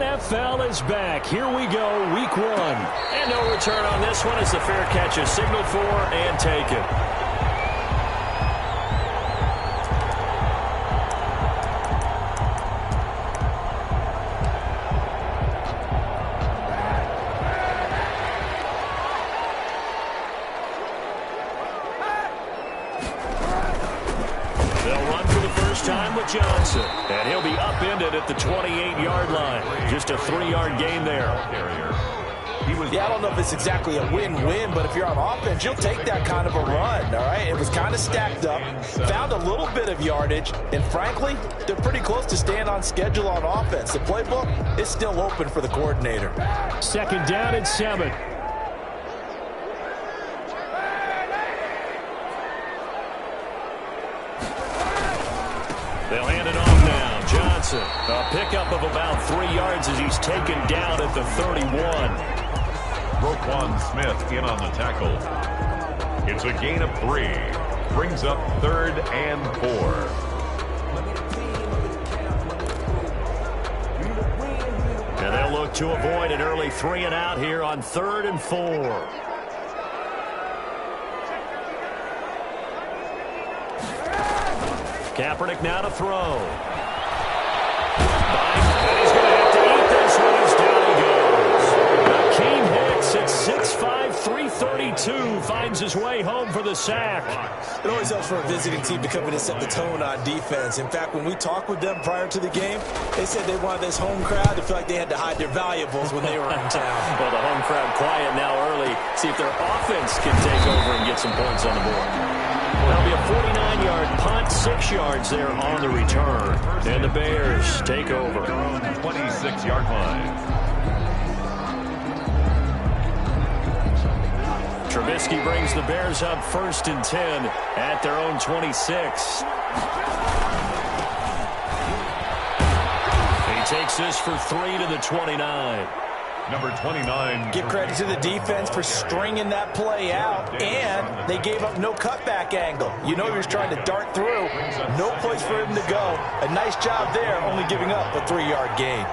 NFL is back. Here we go, week 1. And no return on this one as the fair catch is signaled for and taken. Time with Johnson, and he'll be upended at the 28-yard line. Just a 3-yard gain there. Yeah, I don't know if it's exactly a win-win, but if you're on offense, you'll take that kind of a run, all right? It was kind of stacked up, found a little bit of yardage, and frankly, they're pretty close to staying on schedule on offense. The playbook is still open for the coordinator. Second down and 7. They'll hand it off now. Johnson, a pickup of about 3 yards as he's taken down at the 31. Roquan Smith in on the tackle. It's a gain of 3. Brings up 3rd and 4. And they'll look to avoid an early 3 and out here on 3rd and 4. Kaepernick now to throw. And he's going to have to eat this one as down he goes. Akeem Hicks at 6'5", 332 finds his way home for the sack. It always helps for a visiting team to come in and set the tone on defense. In fact, when we talked with them prior to the game, they said they wanted this home crowd to feel like they had to hide their valuables when they were in town. Well, the home crowd quiet now early. See if their offense can take over and get some points on the board. That'll be a 49-yard punt, 6 yards there on the return. And the Bears take over. 26-yard line. Trubisky brings the Bears up 1st and 10 at their own 26. He takes this for 3 to the 29. Number 29. Give credit to the defense for stringing that play out, and they gave up no cutback angle. You know he was trying to dart through. No place for him to go. A nice job there, only giving up a 3-yard gain.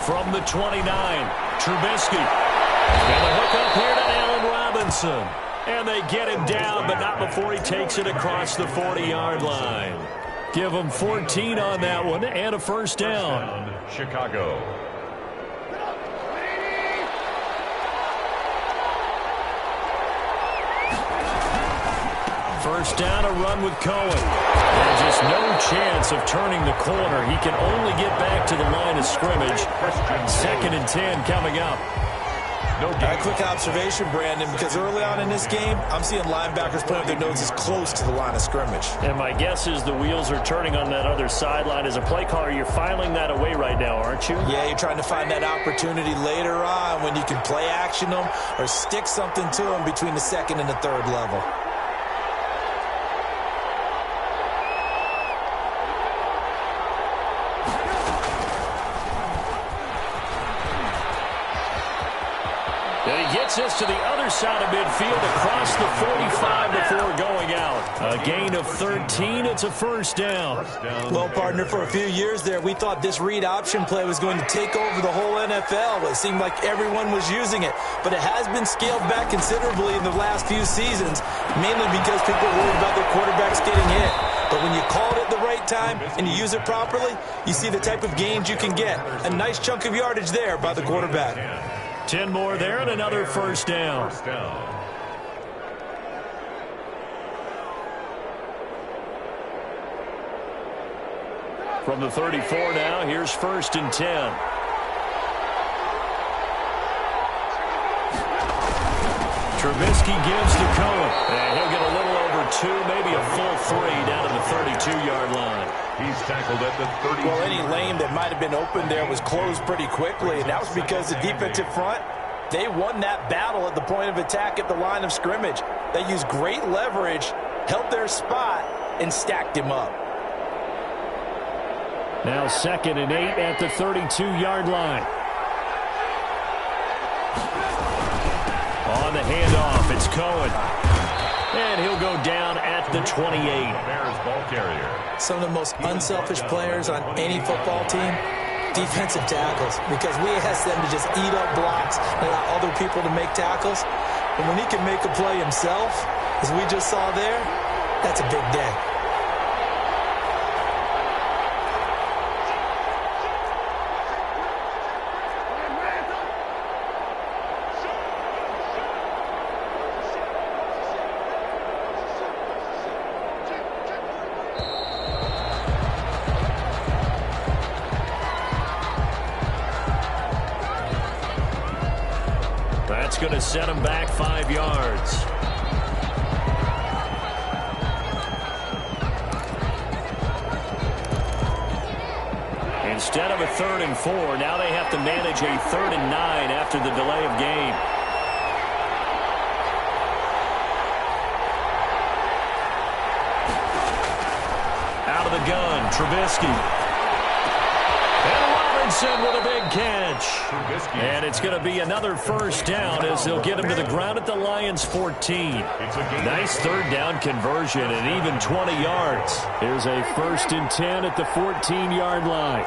From the 29, Trubisky. And a hook up here to Allen Robinson. And they get him down, but not before he takes it across the 40-yard line. Give him 14 on that one and a first down. Chicago. First down, a run with Cohen. And just no chance of turning the corner. He can only get back to the line of scrimmage. 2nd and 10 coming up. A quick observation, Brandon, because early on in this game, I'm seeing linebackers playing with their noses close to the line of scrimmage. And my guess is the wheels are turning on that other sideline. As a play caller, you're filing that away right now, aren't you? Yeah, you're trying to find that opportunity later on when you can play action them or stick something to them between the 2nd and the 3rd level. Gets us to the other side of midfield across the 45 before going out. A gain of 13. It's a first down. Well, partner, for a few years there, we thought this read option play was going to take over the whole NFL. It seemed like everyone was using it, but it has been scaled back considerably in the last few seasons, mainly because people are worried about their quarterbacks getting hit. But when you call it at the right time and you use it properly, you see the type of gains you can get. A nice chunk of yardage there by the quarterback. 10 more there and another first down. From the 34 now, here's 1st and 10. Trubisky gives to Cohen. And he'll get a little over 2, maybe a full 3 down to the 32-yard line. He's tackled at the 30. Well, any lane that might have been open there was closed pretty quickly, and that was because the defensive front, they won that battle at the point of attack at the line of scrimmage. They used great leverage, held their spot, and stacked him up. Now 2nd and 8 at the 32-yard line. On the handoff, it's Cohen. And he'll go down at the 28. Bears ball carrier. Some of the most unselfish players on any football team, defensive tackles, because we ask them to just eat up blocks and allow other people to make tackles. And when he can make a play himself, as we just saw there, that's a big day. That's going to set him back 5 yards. Instead of a 3rd and 4, now they have to manage a 3rd and 9 after the delay of game. Out of the gun, Trubisky. With a big catch. And it's going to be another first down as they'll get him to the ground at the Lions' 14. Nice 3rd down conversion and even 20 yards. Here's a 1st and 10 at the 14-yard line.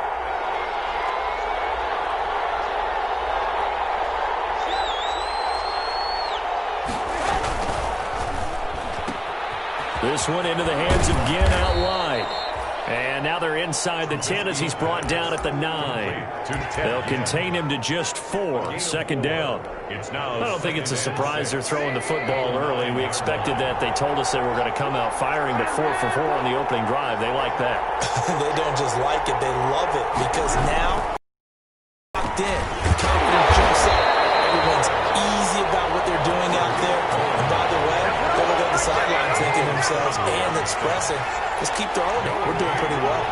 This one into the hands of Ginn out wide. And now they're inside the 10 as he's brought down at the 9. They'll contain him to just 4. 2nd down. I don't think it's a surprise they're throwing the football early. We expected that. They told us they were going to come out firing, but 4 for 4 on the opening drive. They like that. They don't just like it. They love it because now locked in. Confidence jumps up. Everyone's easy about what they're doing out there. And by the way, they look at the sideline thinking to themselves and expressing, just keep throwing it. We're doing pretty well.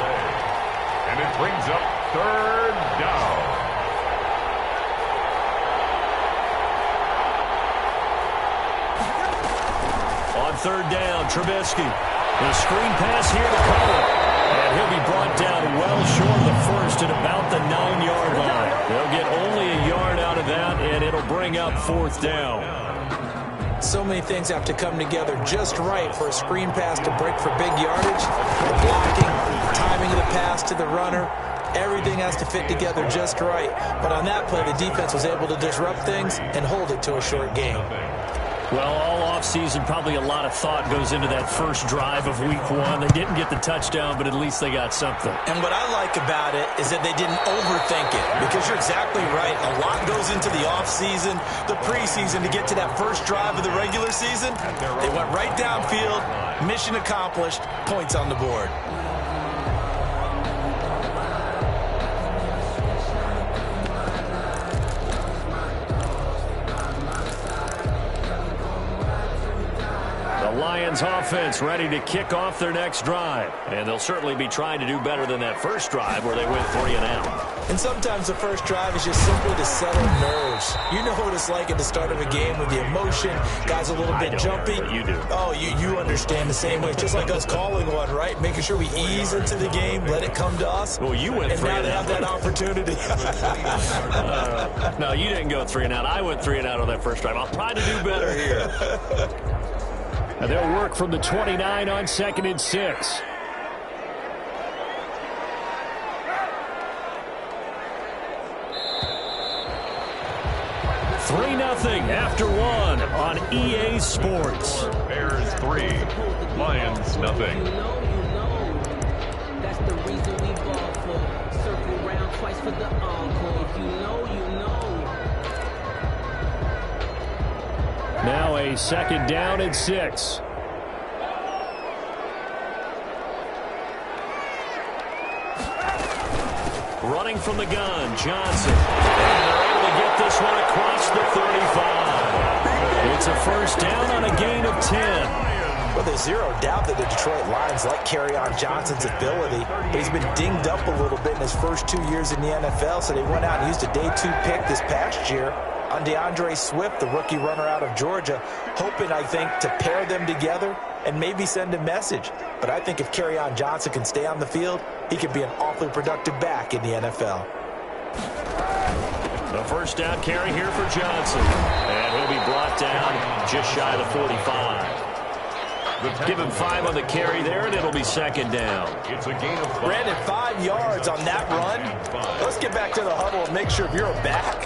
And it brings up 3rd down. On 3rd down, Trubisky. The screen pass here to cover. And he'll be brought down well short of the 1st at about the 9-yard line. They'll get only a yard out of that, and it'll bring up 4th down. So many things have to come together just right for a screen pass to break for big yardage. The blocking, the timing of the pass to the runner, everything has to fit together just right. But on that play, the defense was able to disrupt things and hold it to a short game. Well, all offseason, probably a lot of thought goes into that first drive of Week 1. They didn't get the touchdown, but at least they got something. And what I like about it is that they didn't overthink it, because you're exactly right. A lot goes into the offseason, the preseason, to get to that first drive of the regular season. They went right downfield, mission accomplished, points on the board. Lions offense ready to kick off their next drive. And they'll certainly be trying to do better than that first drive where they went 3 and out. And sometimes the first drive is just simply to settle nerves. You know what it's like at the start of a game with the emotion. Guys a little bit jumpy. You do. Oh, you understand the same way. It's just like us calling one, right? Making sure we ease into the game, let it come to us. Well, you went 3 and out. And now they have that opportunity. No, you didn't go 3 and out. I went 3 and out on that first drive. I'll try to do better here. And they'll work from the 29 on 2nd and 6. Three nothing after 1 on EA Sports. Bears 3, Lions nothing. That's the reason we ball for. Circle round twice for the encore. If you know, you know. Now a 2nd down and 6. Running from the gun, Johnson. And they're able to get this one across the 35. It's a first down on a gain of 10. Well, there's zero doubt that the Detroit Lions like Kerryon Johnson's ability, but he's been dinged up a little bit in his first 2 years in the NFL, so they went out and used a day 2 pick this past year on DeAndre Swift, the rookie runner out of Georgia, hoping, I think, to pair them together and maybe send a message. But I think if Kerryon Johnson can stay on the field, he could be an awfully productive back in the NFL. The first down carry here for Johnson. And he'll be brought down just shy of the 45. Give him 5 on the carry there, and it'll be second down. It's a gain of 5. Brandon, 5 yards on that run. Let's get back to the huddle and make sure if you're a back,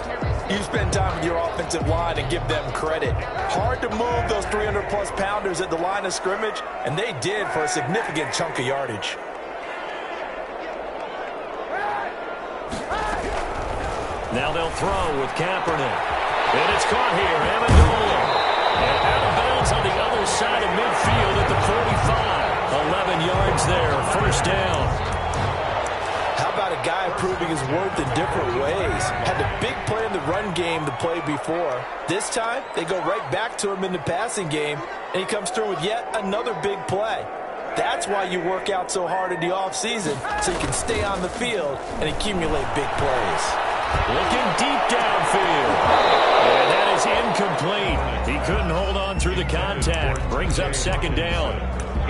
you spend time with your offensive line and give them credit. Hard to move those 300-plus pounders at the line of scrimmage, and they did for a significant chunk of yardage. Now they'll throw with Kaepernick. And it's caught here, Amendola. And out of bounds on the other side of midfield at the 45. 11 yards there, first down. How about a guy proving his worth in different ways? Had the big play in the run game the play before. This time, they go right back to him in the passing game, and he comes through with yet another big play. That's why you work out so hard in the offseason, so you can stay on the field and accumulate big plays. Looking deep downfield. And that is incomplete. He couldn't hold on through the contact. Brings up second down.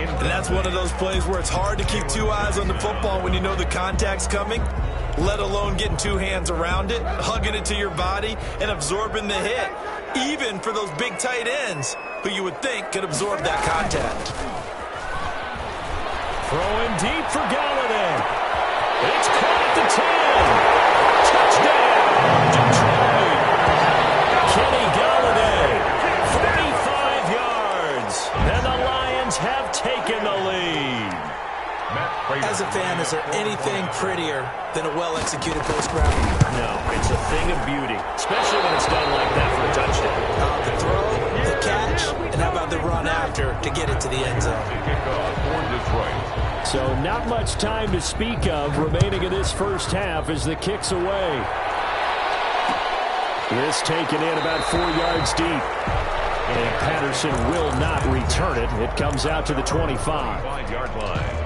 And that's one of those plays where it's hard to keep 2 eyes on the football when you know the contact's coming, let alone getting 2 hands around it, hugging it to your body, and absorbing the hit, even for those big tight ends who you would think could absorb that contact. Throwing deep for Galladay. It's caught at the 10. Touchdown, Detroit. Kenny Galladay, 45 yards. And the Lions have taken the lead. As a fan, is there anything prettier than a well-executed post route? No, it's a thing of beauty, especially when it's done like that for a touchdown. The throw, the catch, and how about the run after to get it to the end zone? So not much time to speak of remaining in this first half as the kick's away. This taken in about 4 yards deep. And Patterson will not return it. It comes out to the 25. 5-yard line.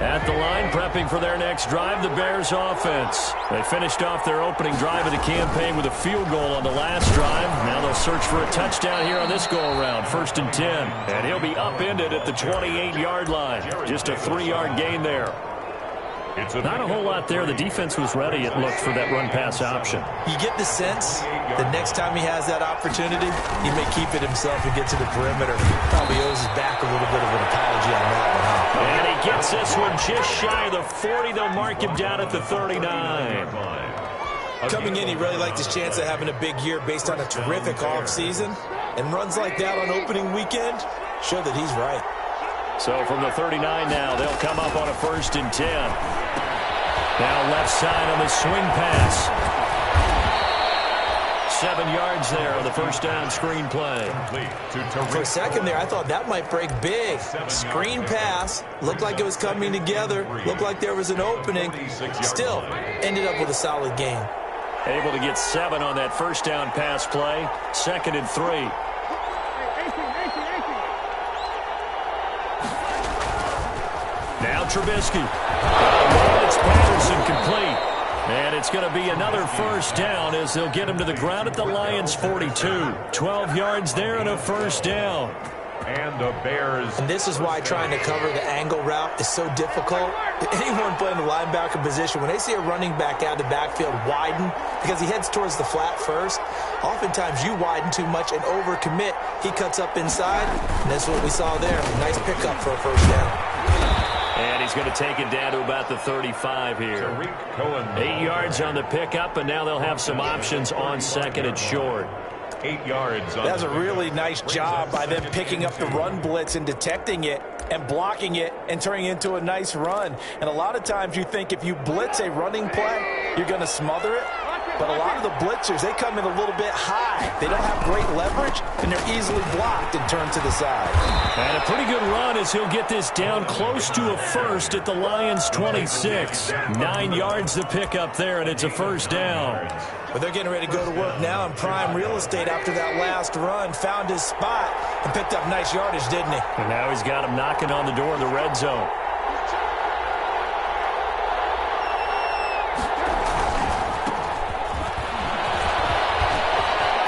At the line, prepping for their next drive, the Bears offense. They finished off their opening drive of the campaign with a field goal on the last drive. Now they'll search for a touchdown here on this go-around, 1st and 10. And he'll be upended at the 28-yard line. Just a 3-yard gain there. Not a whole lot there. The defense was ready, it looked, for that run-pass option. You get the sense the next time he has that opportunity, he may keep it himself and get to the perimeter. Probably owes his back a little bit of an apology on that one, huh? And he gets this one just shy of the 40. They'll mark him down at the 39. Coming in, he really liked his chance of having a big year based on a terrific offseason. And runs like that on opening weekend show that he's right. So from the 39 now, they'll come up on a 1st and 10. Now left side on the swing pass. 7 yards there on the first down screen play. For a second there, I thought that might break big. Screen pass. Looked like it was coming together. Looked like there was an opening. Still, ended up with a solid gain. Able to get 7 on that first down pass play. 2nd and 3. Now Trubisky. It's Patterson complete. And it's going to be another first down as they'll get him to the ground at the Lions' 42. 12 yards there and a first down. And the Bears. And this is why trying to cover the angle route is so difficult. Anyone playing the linebacker position, when they see a running back out of the backfield widen because he heads towards the flat first, oftentimes you widen too much and overcommit. He cuts up inside, and that's what we saw there. Nice pickup for a first down. And he's going to take it down to about the 35 here. 8 yards on the pickup, and now they'll have some options on 2nd and short. 8 yards. That was a really nice job by them picking up the run blitz and detecting it and blocking it and turning it into a nice run. And a lot of times you think if you blitz a running play, you're going to smother it. But a lot of the blitzers, they come in a little bit high. They don't have great leverage, and they're easily blocked and turned to the side. And a pretty good run as he'll get this down close to a first at the Lions' 26. 9 yards to pick up there, and it's a first down. But they're getting ready to go to work now in prime real estate after that last run. Found his spot and picked up nice yardage, didn't he? And now he's got him knocking on the door of the red zone.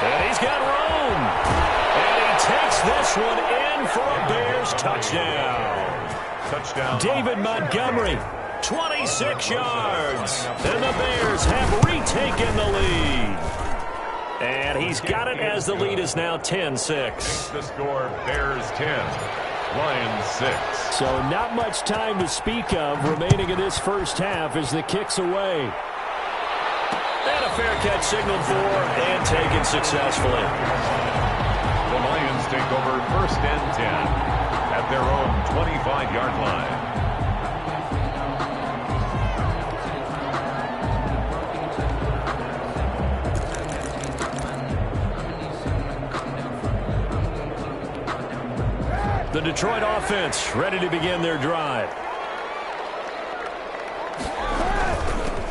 And he's got room. And he takes this one in for a Bears touchdown. David Montgomery. 26 yards. And the Bears have retaken the lead. And he's got it as the lead is now 10-6. The score, Bears 10, Lions 6. So not much time to speak of remaining in this first half as the kick's away. And a fair catch signaled for and taken successfully. The Lions take over 1st and 10 at their own 25-yard line. The Detroit offense ready to begin their drive.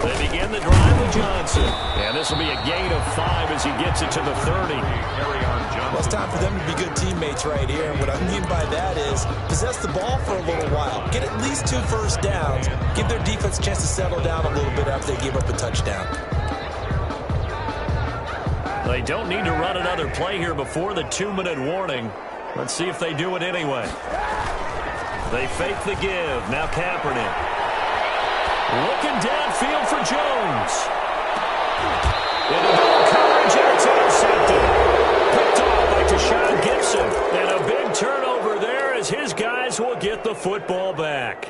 They begin the drive with Johnson. And this will be a gain of 5 as he gets it to the 30. Well, it's time for them to be good teammates right here. And what I mean by that is possess the ball for a little while. Get at least 2 first downs. Give their defense a chance to settle down a little bit after they give up a touchdown. They don't need to run another play here before the 2-minute warning. Let's see if they do it anyway. They fake the give. Now Kaepernick. Looking downfield for Jones. Into double coverage, and it's intercepted. Picked off by Tashawn Gibson. And a big turnover there as his guys will get the football back.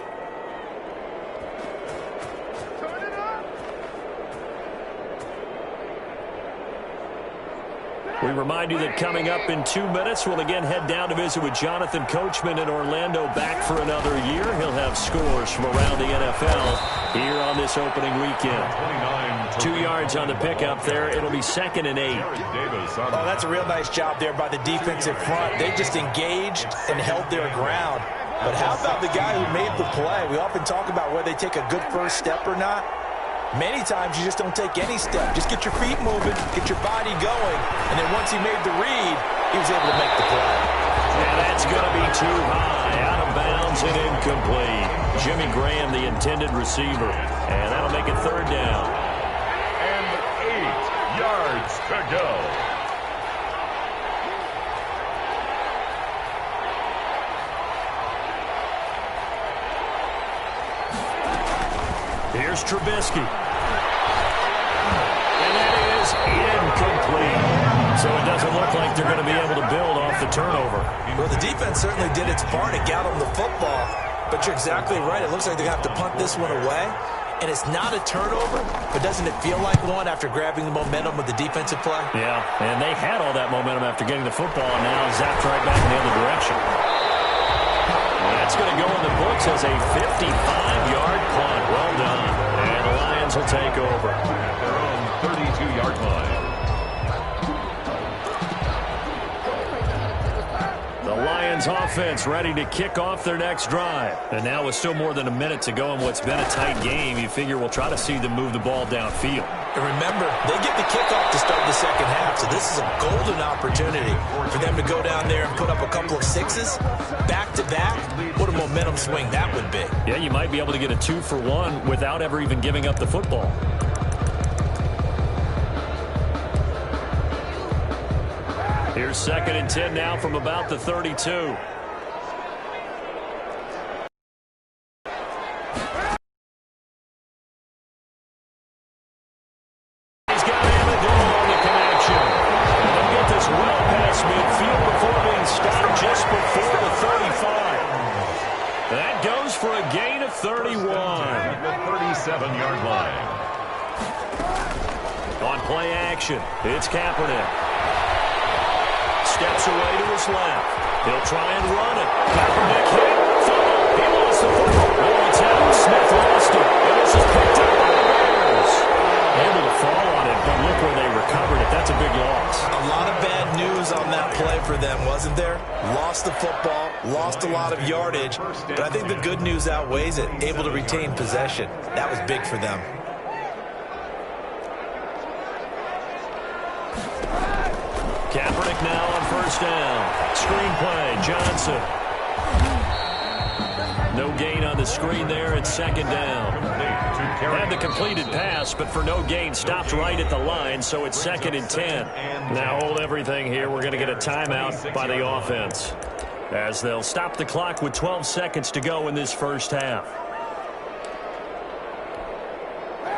We remind you that coming up in 2 minutes, we'll again head down to visit with Jonathan Coachman in Orlando, back for another year. He'll have scores from around the NFL here on this opening weekend. 2 yards on the pickup there. It'll be 2nd and 8. Oh, that's a real nice job there by the defensive front. They just engaged and held their ground. But how about the guy who made the play? We often talk about whether they take a good first step or not. Many times you just don't take any step. Just get your feet moving, get your body going, and then once he made the read, he was able to make the play. And that's going to be too high, out of bounds and incomplete. Jimmy Graham, the intended receiver, and that'll make it 3rd down. And 8 yards to go. Here's Trubisky. And that is incomplete. So it doesn't look like they're going to be able to build off the turnover. Well, the defense certainly did its part to get them the football, but you're exactly right. It looks like they're going to have to punt this one away. And it's not a turnover, but doesn't it feel like one after grabbing the momentum of the defensive play? Yeah, and they had all that momentum after getting the football, and now zapped right back in the other direction. That's going to go in the books as a 55-yard punt. Well done. And the Lions will take over At their own 32-yard line. The Lions offense ready to kick off their next drive. And now with still more than a minute to go in what's been a tight game, you figure we'll try to see them move the ball downfield. And remember, they get the kickoff to start the second half, so this is a golden opportunity for them to go down there and put up a couple of 6s back-to-back. What a momentum swing that would be. Yeah, you might be able to get a 2-for-1 without ever even giving up the football. Here's 2nd and 10 now from about the 32. For a gain of 31. At the 37-yard line. On play action, it's Kaepernick. Steps away to his left. He'll try and run it. Kaepernick hit. Fumble. He lost the football. Oh, it's out. Smith lost it. And this is picked up by the Bears. Able to fall on it, but look where they recovered it. That's a big loss. A lot of bad news on that play for them, wasn't there? Lost the football, lost a lot of yardage, but I think the good news outweighs it. Able to retain possession. That was big for them. Kaepernick now on 1st down. Screen play, Johnson. No gain on the screen there. It's 2nd down. Had the completed pass, but for no gain, stopped right at the line, so it's 2nd and 10. Now hold everything here. We're going to get a timeout by the offense, as they'll stop the clock with 12 seconds to go in this first half.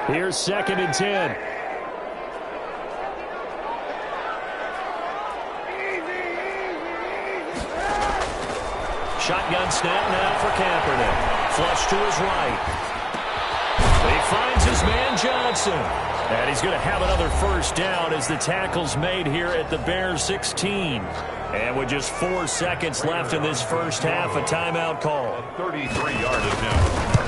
Here's 2nd and 10. Shotgun snap now for Kaepernick. Flush to his right. He finds his man Johnson. And he's going to have another first down as the tackle's made here at the Bears 16. And with just 4 seconds left in this first half, a timeout call. 33-yard attempt.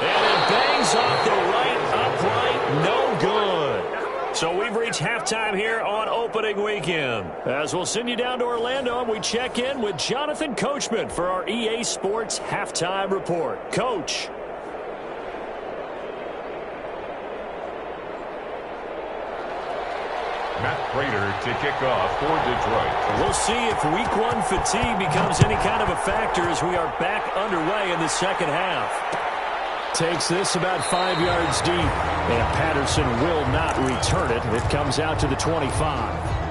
And it bangs off the right upright. No good. So we've reached halftime here on opening weekend. As we'll send you down to Orlando, and we check in with Jonathan Coachman for our EA Sports Halftime Report. Coach. Matt Prater to kick off for Detroit. We'll see if week 1 fatigue becomes any kind of a factor as we are back underway in the second half. Takes this about 5 yards deep, and Patterson will not return it. It comes out to the 25.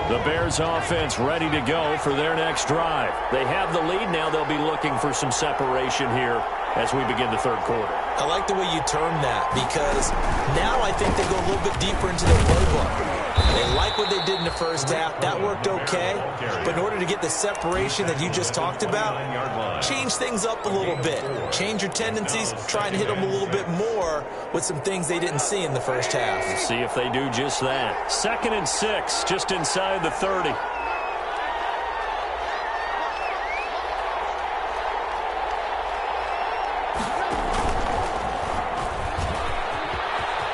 The Bears offense ready to go for their next drive. They have the lead now. They'll be looking for some separation here as we begin the third quarter. I like the way you term that, because now I think they go a little bit deeper into their playbook. They like what they did in the first half. That worked okay. But in order to get the separation that you just talked about, change things up a little bit. Change your tendencies. Try and hit them a little bit more with some things they didn't see in the first half. We'll see if they do just that. 2nd and 6, just inside the 30.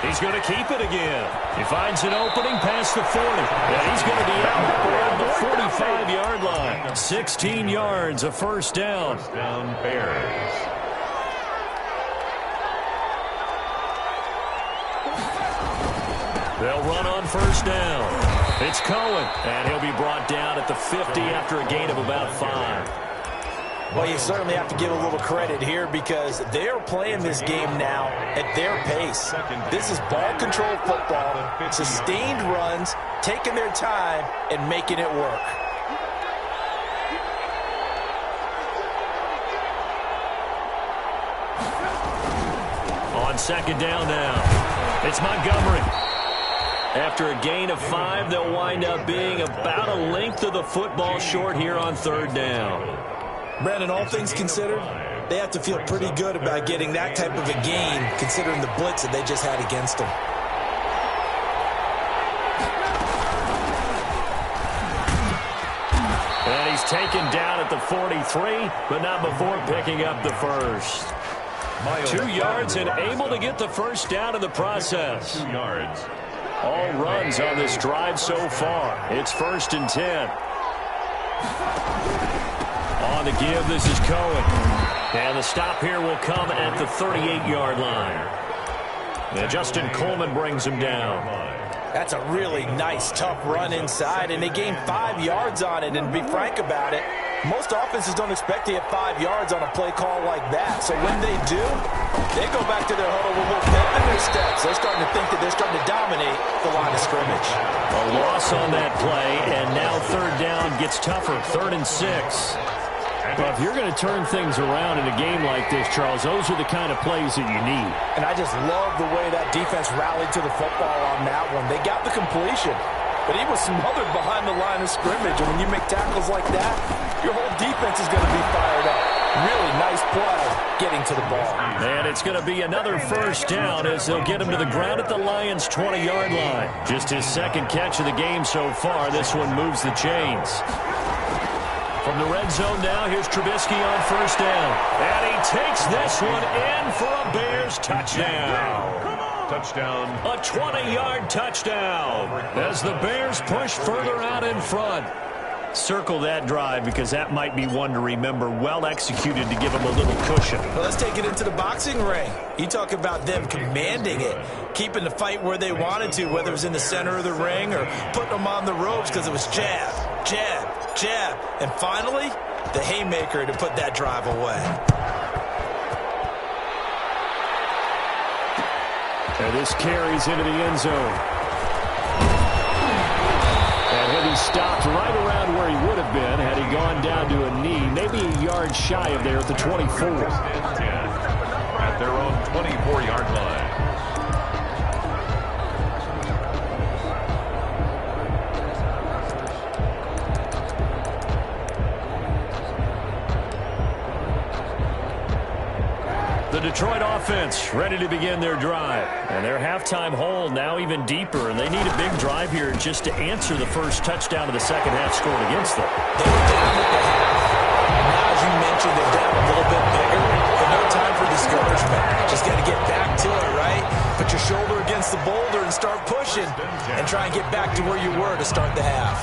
He's going to keep it again. He finds an opening past the 40. And he's going to be out around the 45-yard line. 16 yards, a first down. First down, Bears. They'll run on first down. It's Cohen, and he'll be brought down at the 50 after a gain of about 5. Well, you certainly have to give a little credit here because they're playing this game now at their pace. This is ball control football, sustained runs, taking their time and making it work. On second down now, it's Montgomery. After a gain of 5, they'll wind up being about a length of the football short here on third down. Brandon, all things considered, they have to feel pretty good about getting that type of a gain considering the blitz that they just had against them. And he's taken down at the 43, but not before picking up the first. 2 yards and able to get the first down in the process. 2 yards. All runs on this drive so far. It's 1st and 10. On the give, this is Cohen. And the stop here will come at the 38-yard line. And Justin Coleman brings him down. That's a really nice, tough run inside, and they gained 5 yards on it. And to be frank about it, most offenses don't expect to get 5 yards on a play call like that. So when they do, they go back to their huddle with a little pep in their steps. They're starting to think that they're starting to dominate the line of scrimmage. A loss on that play, and now third down gets tougher. 3rd and 6. Well, if you're going to turn things around in a game like this, Charles, those are the kind of plays that you need. And I just love the way that defense rallied to the football on that one. They got the completion, but he was smothered behind the line of scrimmage. And when you make tackles like that, your whole defense is going to be fired up. Really nice play getting to the ball. And it's going to be another first down as they'll get him to the ground at the Lions' 20-yard line. Just his 2nd catch of the game so far. This one moves the chains. From the red zone now, here's Trubisky on first down. And he takes this one in for a Bears touchdown. Touchdown. A 20-yard touchdown as the Bears push further out in front. Circle that drive because that might be one to remember. Well executed to give them a little cushion. Well, let's take it into the boxing ring. You talk about them commanding it, keeping the fight where they wanted to, whether it was in the center of the ring or putting them on the ropes because it was jab, jab, jab. And finally, the haymaker to put that drive away. And this carries into the end zone. And he'll be stopped right around where he would have been had he gone down to a knee, maybe a yard shy of there at the 24. At at their own 24-yard line. The Detroit offense ready to begin their drive. And their halftime hole now even deeper, and they need a big drive here just to answer the first touchdown of the second half scored against them. They were down at the half. Now, as you mentioned, they're down a little bit bigger. But no time for discouragement. Just got to get back to it, right? Put your shoulder against the boulder and start pushing. And try and get back to where you were to start the half.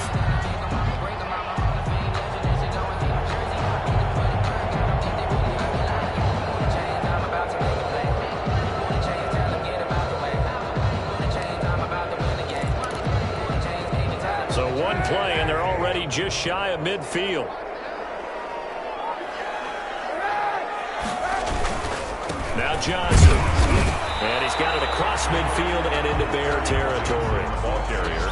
So one play, and they're already just shy of midfield. Now Johnson. And he's got it across midfield and into Bear territory. Ball carrier.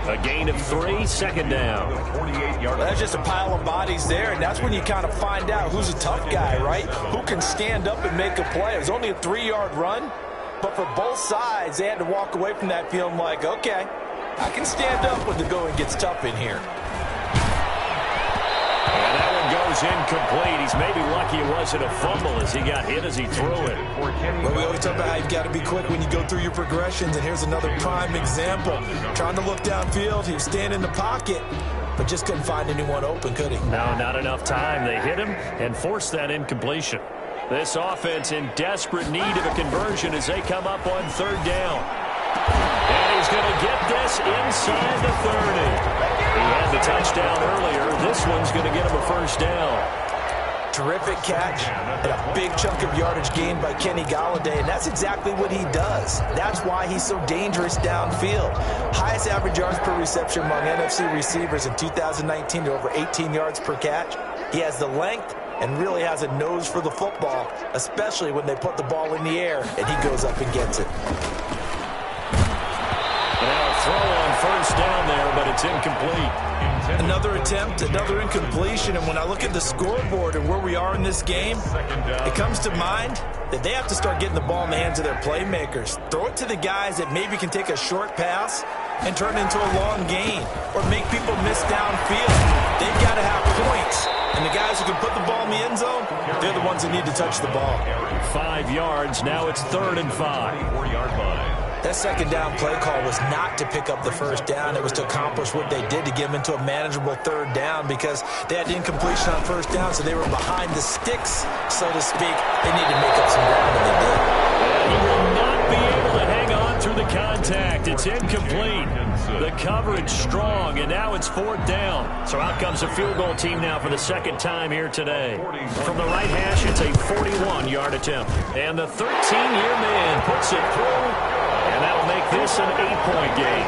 A gain of 3, second down. 48-yard. That's just a pile of bodies there, and that's when you kind of find out who's a tough guy, right? Who can stand up and make a play. It was only a 3-yard run, but for both sides, they had to walk away from that feeling like, okay, I can stand up when the going gets tough in here. And that one goes incomplete. He's maybe lucky it wasn't a fumble as he got hit as he threw it. Well, we always talk about how you've got to be quick when you go through your progressions, and here's another prime example. Trying to look downfield, he was standing in the pocket, but just couldn't find anyone open, could he? No, not enough time. They hit him and forced that incompletion. This offense in desperate need of a conversion as they come up on third down. And he's going to get this inside the 30. He had the touchdown earlier. This one's going to get him a first down. Terrific catch and a big chunk of yardage gained by Kenny Golladay, and that's exactly what he does. That's why he's so dangerous downfield. Highest average yards per reception among NFC receivers in 2019 to over 18 yards per catch. He has the length and really has a nose for the football, especially when they put the ball in the air and he goes up and gets it. Now a throw on first down there, but it's incomplete. Another attempt, another incompletion, and when I look at the scoreboard and where we are in this game, it comes to mind that they have to start getting the ball in the hands of their playmakers. Throw it to the guys that maybe can take a short pass and turn it into a long gain or make people miss downfield. They've got to have points, and the guys who can put the ball in the end zone, they're the ones that need to touch the ball. 5 yards, now it's 3rd and 5. 4-yard line. That second down play call was not to pick up the first down. It was to accomplish what they did to get them into a manageable third down because they had incompletion on first down, so they were behind the sticks, so to speak. They needed to make up some ground, and they did. He will not be able to hang on through the contact. It's incomplete. The coverage strong, and now it's 4th down. So out comes the field goal team now for the second time here today. From the right hash, it's a 41-yard attempt. And the 13-year man puts it through. And that'll make this an 8-point game.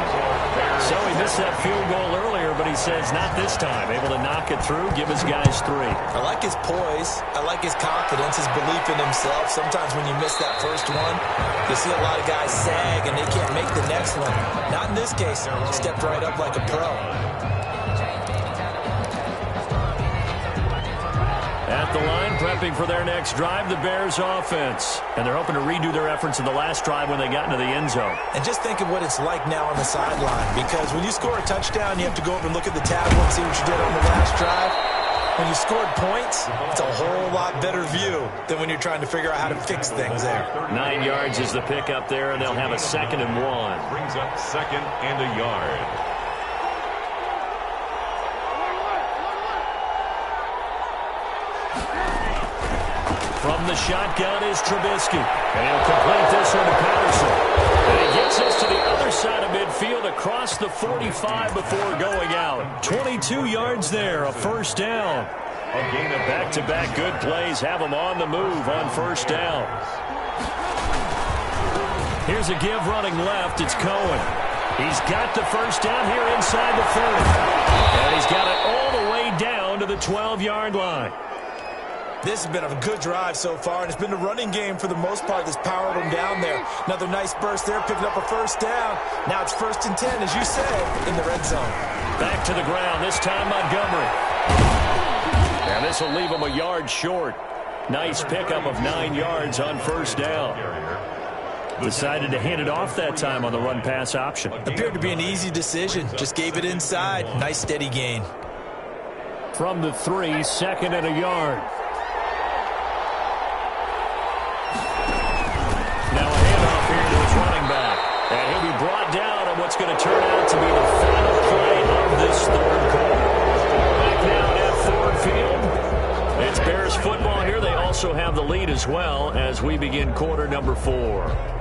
So he missed that field goal earlier, but he says not this time. Able to knock it through, give his guys 3. I like his poise. I like his confidence, his belief in himself. Sometimes when you miss that first one, you see a lot of guys sag and they can't make the next one. Not in this case. He stepped right up like a pro. At the line, prepping for their next drive, the Bears offense. And they're hoping to redo their efforts in the last drive when they got into the end zone. And just think of what it's like now on the sideline, because when you score a touchdown, you have to go over and look at the tablet and see what you did on the last drive. When you scored points, it's a whole lot better view than when you're trying to figure out how to fix things there. 9 yards is the pickup there, and they'll have a 2nd and 1. Brings up 2nd and a yard. From the shotgun is Trubisky. And he'll complete this one to Patterson. And he gets this to the other side of midfield across the 45 before going out. 22 yards there, a first down. A gain of back-to-back good plays have them on the move on first down. Here's a give running left. It's Cohen. He's got the first down here inside the 30. And he's got it all the way down to the 12-yard line. This has been a good drive so far, and it's been a running game for the most part that's powered them down there. Another nice burst there, picking up a first down. Now it's 1st and 10, as you said, in the red zone. Back to the ground, this time Montgomery. And this will leave him a yard short. Nice pickup of 9 yards on first down. Decided to hand it off that time on the run-pass option. Appeared to be an easy decision. Just gave it inside. Nice steady gain. From the 3, 2nd and a yard. Now a handoff here to his running back. And he'll be brought down on what's going to turn out to be the final play of this third quarter. Back now at Ford Field. It's Bears football here. They also have the lead as well as we begin quarter number 4.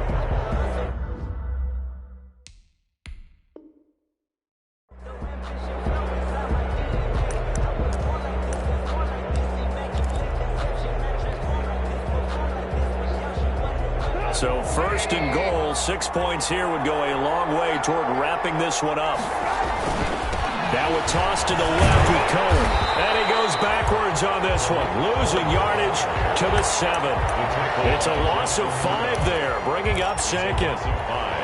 So 1st and goal, 6 points here would go a long way toward wrapping this one up. Now a toss to the left with Cohen. And he goes backwards on this one. Losing yardage to the 7. It's a loss of 5 there, bringing up 2nd.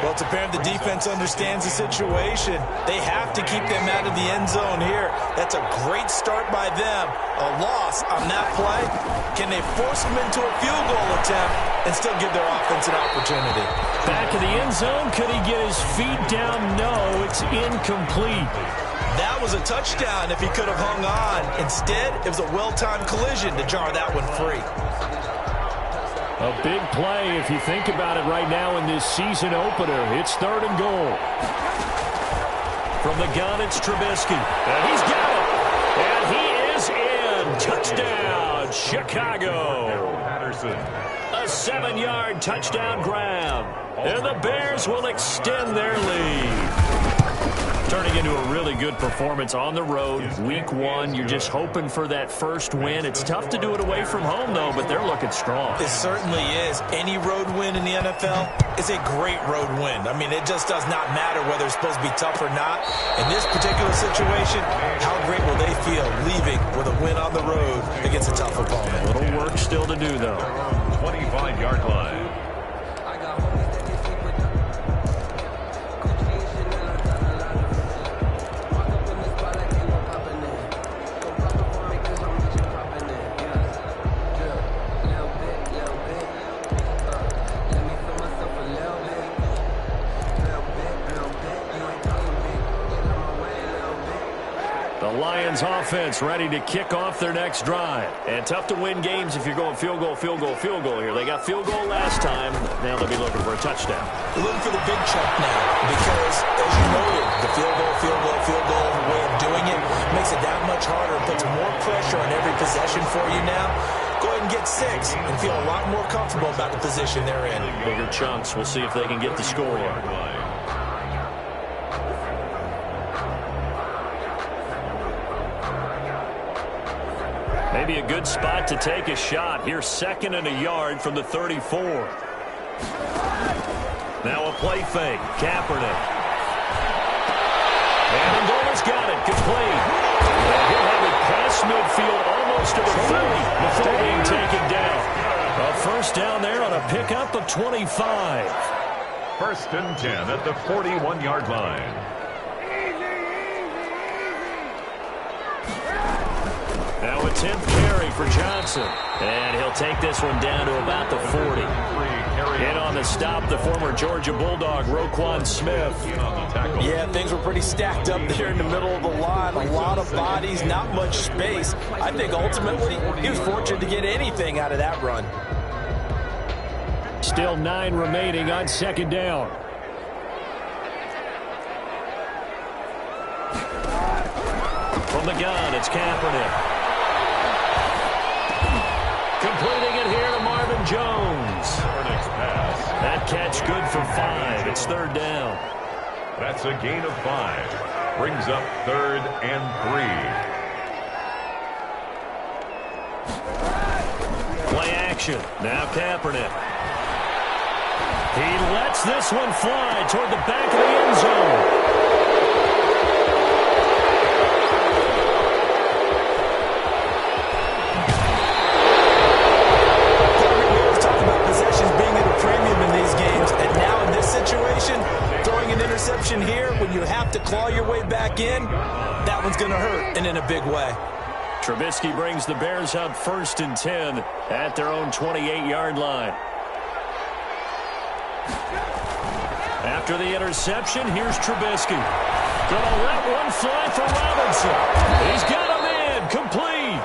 Well, it's apparent the defense understands the situation. They have to keep them out of the end zone here. That's a great start by them. A loss on that play. Can they force them into a field goal attempt and still give their offense an opportunity? Back to the end zone. Could he get his feet down? No, it's incomplete. That was a touchdown if he could have hung on. Instead, it was a well-timed collision to jar that one free. A big play if you think about it right now in this season opener. It's 3rd and goal. From the gun, it's Trubisky. And he's got it. And he is in. Touchdown, Chicago. A 7-yard touchdown grab. And the Bears will extend their lead. Turning into a really good performance on the road. Week 1, you're just hoping for that first win. It's tough to do it away from home, though, but they're looking strong. It certainly is. Any road win in the NFL is a great road win. I mean, it just does not matter whether it's supposed to be tough or not. In this particular situation, how great will they feel leaving with a win on the road against a tough opponent? A little work still to do, though. 25-yard line. Offense ready to kick off their next drive. And tough to win games if you're going field goal here. They got field goal last time. Now they'll be looking for a touchdown. They're looking for the big chunk now because, as you noted, the field goal way of doing it makes it that much harder. It puts more pressure on every possession for you now. Go ahead and get 6 and feel a lot more comfortable about the position they're in. Bigger chunks. We'll see if they can get the score. Maybe a good spot to take a shot. Here's 2nd and a yard from the 34. Now a play fake. Kaepernick. And Angola's got it. Complete. And he'll have it past midfield almost to the 30 before being taken down. A first down there on a pickup of 25. 1st and 10 at the 41-yard line. Now a 10th carry for Johnson. And he'll take this one down to about the 40. In on the stop, the former Georgia Bulldog, Roquan Smith. Yeah, things were pretty stacked up there in the middle of the line. A lot of bodies, not much space. I think ultimately he was fortunate to get anything out of that run. Still 9 remaining on 2nd down. From the gun, it's Kaepernick. Completing it here to Marvin Jones. That catch good for 5. It's 3rd down. That's a gain of 5. Brings up 3rd and 3. Play action. Now Kaepernick. He lets this one fly toward the back of the end zone. Interception here, when you have to claw your way back in, that one's going to hurt, and in a big way. Trubisky brings the Bears up 1st and 10 at their own 28-yard line. After the interception, here's Trubisky. Gonna let one fly for Robinson. He's got him in. Complete.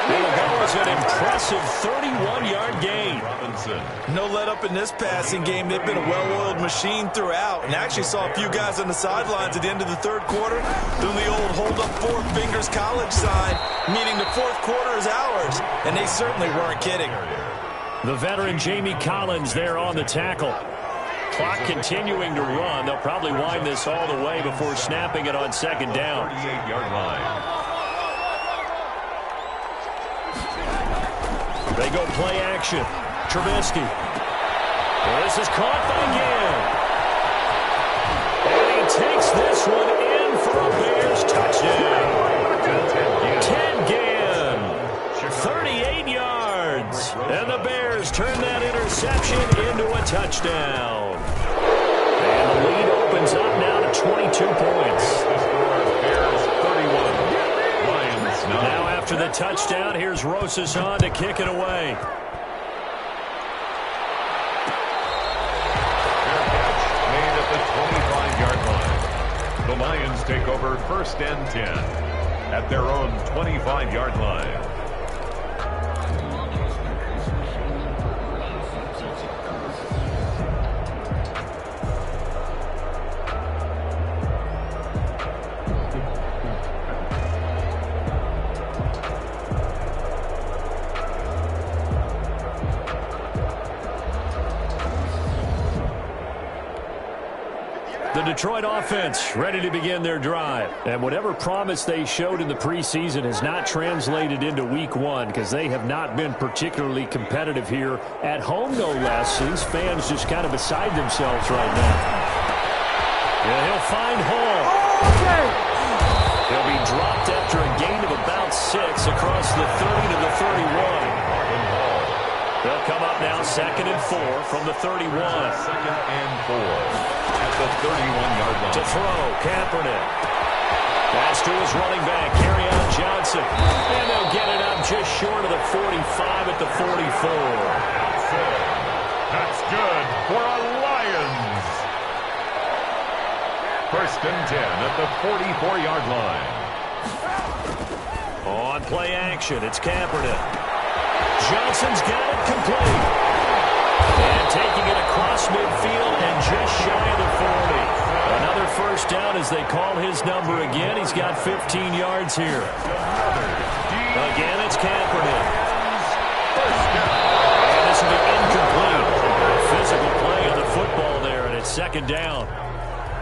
That was an impressive 31-yard gain. Robinson. No let up in this passing game. They've been a well-oiled machine throughout, and actually saw a few guys on the sidelines at the end of the third quarter doing the old hold up 4 fingers college sign, meaning the fourth quarter is ours, and they certainly weren't kidding. The veteran Jamie Collins there on the tackle. Clock continuing to run. They'll probably wind this all the way before snapping it on 2nd down. 38-yard line. They go play action. Trubisky. This is caught by Gill. And he takes this one in for a Bears touchdown. 10 Ginn. 38 yards. And the Bears turn that interception into a touchdown. And the lead opens up now to 22 points. The score, Bears 31. Lions 9. Now after the touchdown, here's Rosas on to kick it away. Made at the 25-yard line. The Lions take over 1st and 10 at their own 25-yard line. The Detroit offense ready to begin their drive. And whatever promise they showed in the preseason has not translated into week 1 because they have not been particularly competitive here at home, no less. So these fans just kind of beside themselves right now. Yeah, he'll find Hall. He'll be dropped after a gain of about 6 across the 30 to the 31. They'll come up now 2nd and 4 from the 31. 2nd and 4 at the 31-yard line. To throw, Kaepernick. Pass to his running back, Kerryon Johnson. And they'll get it up just short of the 45 at the 44. That's good for a Lions. 1st and 10 at the 44-yard line. On play action, it's Kaepernick. Johnson's got it complete. And taking it across midfield and just shy of the 40. Another 1st down as they call his number again. He's got 15 yards here. Again, it's Kaepernick. And this will be incomplete. Physical play of the football there, and it's 2nd down.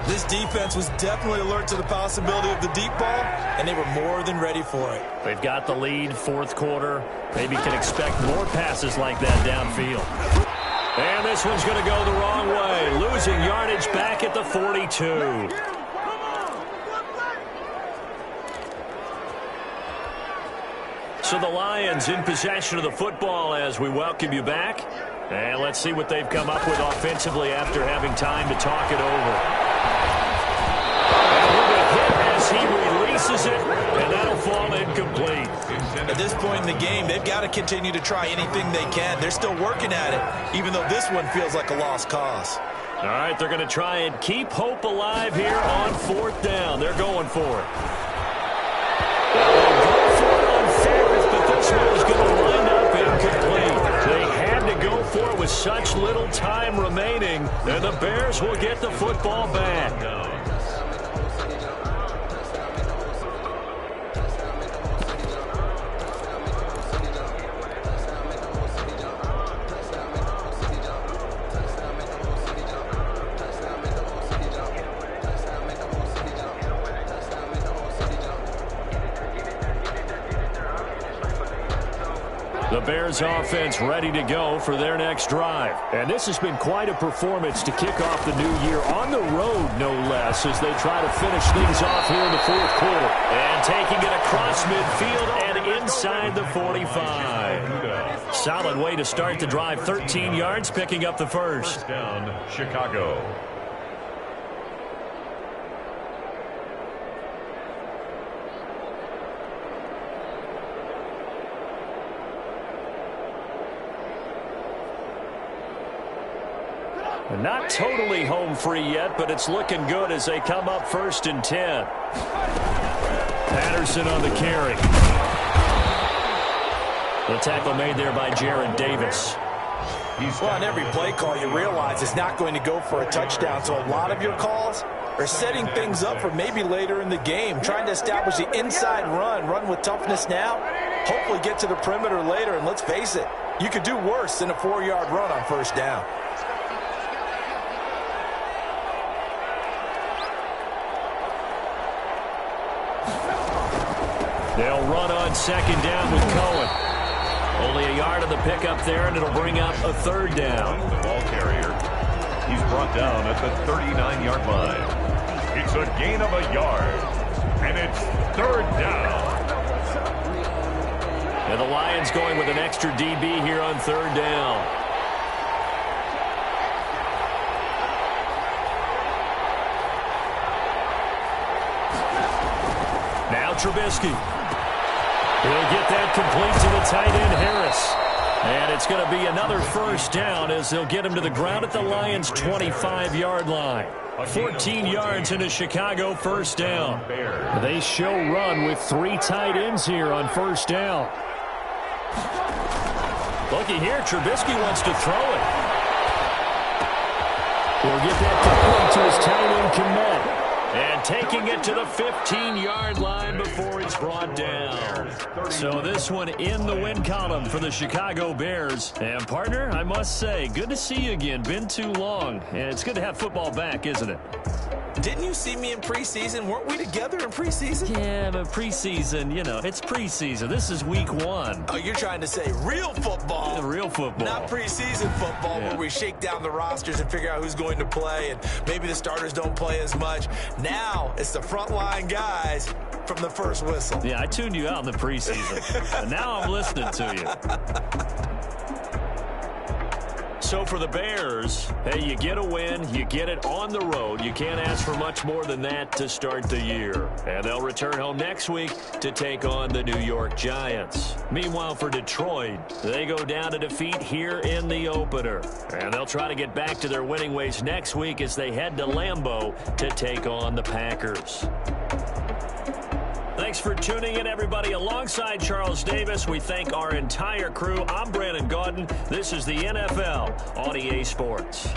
This defense was definitely alert to the possibility of the deep ball, and they were more than ready for it. They've got the lead, 4th quarter. Maybe can expect more passes like that downfield. And this one's going to go the wrong way. Losing yardage back at the 42. So the Lions in possession of the football as we welcome you back. And let's see what they've come up with offensively after having time to talk it over. As he releases it, and that'll fall incomplete. At this point in the game, they've got to continue to try anything they can. They're still working at it, even though this one feels like a lost cause. All right, they're going to try and keep hope alive here on 4th down. They're going for it. They'll go for it on 4th, but this one is going to wind up incomplete. They had to go for it with such little time remaining, and the Bears will get the football back. The Bears offense ready to go for their next drive. And this has been quite a performance to kick off the new year on the road, no less, as they try to finish things off here in the 4th quarter. And taking it across midfield and inside the 45. Solid way to start the drive. 13 yards, picking up the 1st. Down, Chicago. Not totally home free yet, but it's looking good as they come up 1st and 10. Patterson on the carry. The tackle made there by Jared Davis. Well, on every play call, you realize it's not going to go for a touchdown, so a lot of your calls are setting things up for maybe later in the game, trying to establish the inside run with toughness now, hopefully get to the perimeter later, and let's face it, you could do worse than a 4-yard run on 1st down. They'll run on 2nd down with Cohen. Only a yard of the pickup there, and it'll bring up a 3rd down. The ball carrier. He's brought down at the 39-yard line. It's a gain of a yard, and it's 3rd down. And the Lions going with an extra DB here on 3rd down. Now Trubisky. He'll get that complete to the tight end, Harris. And it's going to be another 1st down as they'll get him to the ground at the Lions' 25-yard line. 14 yards in a Chicago 1st down. They show run with 3 tight ends here on 1st down. Looky here, Trubisky wants to throw it. He'll get that complete to his tight end, Kmet. And taking it to the 15-yard line before it's brought down. So this one in the win column for the Chicago Bears. And, partner, I must say, good to see you again. Been too long. And it's good to have football back, isn't it? Didn't you see me in preseason? Weren't we together in preseason? Yeah, but preseason, you know, it's preseason. This is week 1. Oh, you're trying to say real football. Yeah, real football. Not preseason football where we shake down the rosters and figure out who's going to play, and maybe the starters don't play as much. Now it's the frontline guys from the first whistle. Yeah, I tuned you out in the preseason. And now I'm listening to you. So for the Bears, hey, you get a win, you get it on the road. You can't ask for much more than that to start the year. And they'll return home next week to take on the New York Giants. Meanwhile, for Detroit, they go down to defeat here in the opener. And they'll try to get back to their winning ways next week as they head to Lambeau to take on the Packers. Thanks for tuning in, everybody. Alongside Charles Davis, we thank our entire crew. I'm Brandon Gaudin. This is the NFL on EA Sports.